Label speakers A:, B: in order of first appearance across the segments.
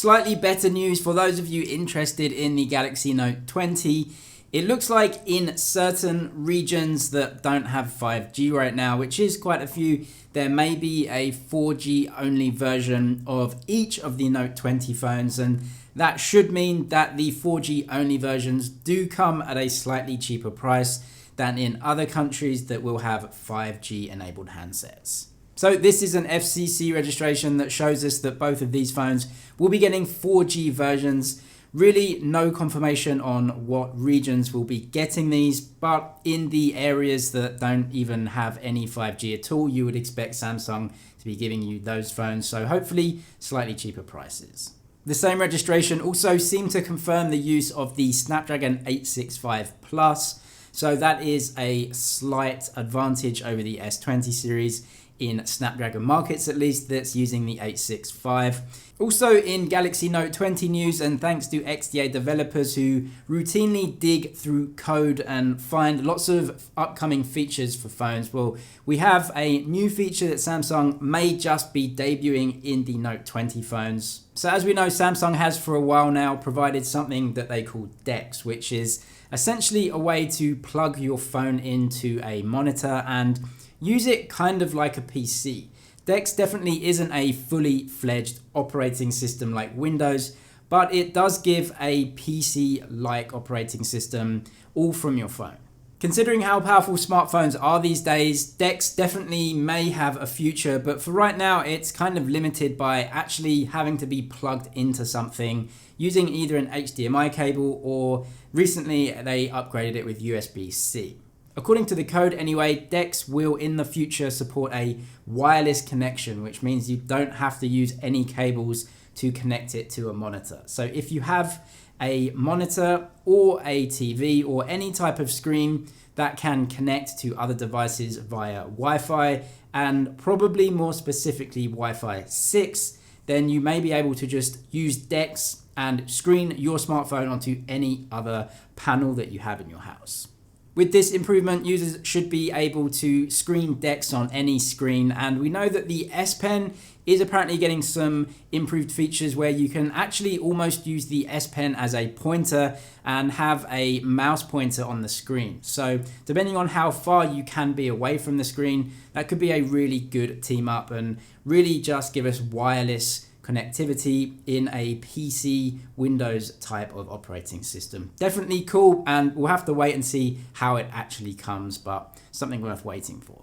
A: Slightly better news for those of you interested in the Galaxy Note 20. It looks like in certain regions that don't have 5G right now, which is quite a few, there may be a 4G only version of each of the Note 20 phones, and that should mean that the 4G only versions do come at a slightly cheaper price than in other countries that will have 5G enabled handsets. So this is an FCC registration that shows us that both of these phones will be getting 4G versions. Really no confirmation on what regions will be getting these, but in the areas that don't even have any 5G at all, you would expect Samsung to be giving you those phones, so hopefully slightly cheaper prices. The same registration also seemed to confirm the use of the Snapdragon 865 Plus, so that is a slight advantage over the S20 series in Snapdragon markets, at least, that's using the 865. Also in Galaxy Note 20 news, and thanks to XDA developers who routinely dig through code and find lots of upcoming features for phones, well, we have a new feature that Samsung may just be debuting in the Note 20 phones. So as we know, Samsung has for a while now provided something that they call DeX, which is essentially a way to plug your phone into a monitor and use it kind of like a PC. DeX definitely isn't a fully fledged operating system like Windows, but it does give a PC-like operating system all from your phone. Considering how powerful smartphones are these days, DeX definitely may have a future, but for right now it's kind of limited by actually having to be plugged into something using either an HDMI cable, or recently they upgraded it with USB-C. According to the code anyway, DeX will in the future support a wireless connection, which means you don't have to use any cables to connect it to a monitor. So if you have a monitor or a TV or any type of screen that can connect to other devices via Wi-Fi, and probably more specifically Wi-Fi 6, then you may be able to just use DeX and screen your smartphone onto any other panel that you have in your house. With this improvement, users should be able to screen DeX on any screen, and we know that the S Pen is apparently getting some improved features where you can actually almost use the S Pen as a pointer and have a mouse pointer on the screen. So depending on how far you can be away from the screen, that could be a really good team up and really just give us wireless connectivity in a PC Windows type of operating system. Definitely cool, and we'll have to wait and see how it actually comes, but something worth waiting for.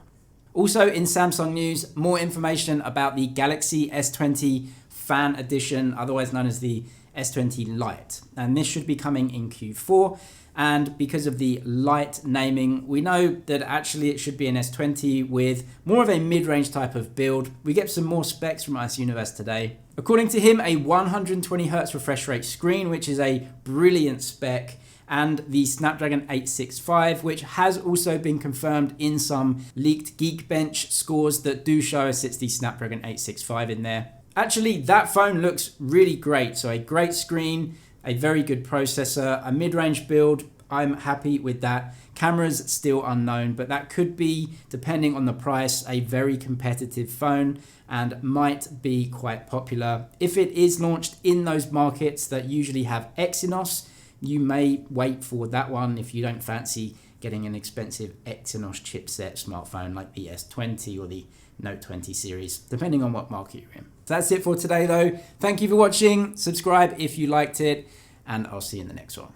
A: Also in Samsung news, more information about the Galaxy S20 Fan Edition, otherwise known as the S20 Lite, and this should be coming in Q4. And because of the Lite naming, we know that actually it should be an S20 with more of a mid-range type of build. We get some more specs from Ice Universe today. According to him, a 120Hz refresh rate screen, which is a brilliant spec, and the Snapdragon 865, which has also been confirmed in some leaked Geekbench scores that do show us it's the Snapdragon 865 in there. Actually, that phone looks really great. So a great screen, a very good processor, a mid-range build. I'm happy with that. Cameras still unknown, but that could be, depending on the price, a very competitive phone and might be quite popular. If it is launched in those markets that usually have Exynos, you may wait for that one if you don't fancy getting an expensive Exynos chipset smartphone like the S20 or the Note 20 series, depending on what market you're in. So that's it for today though. Thank you for watching. Subscribe if you liked it, and I'll see you in the next one.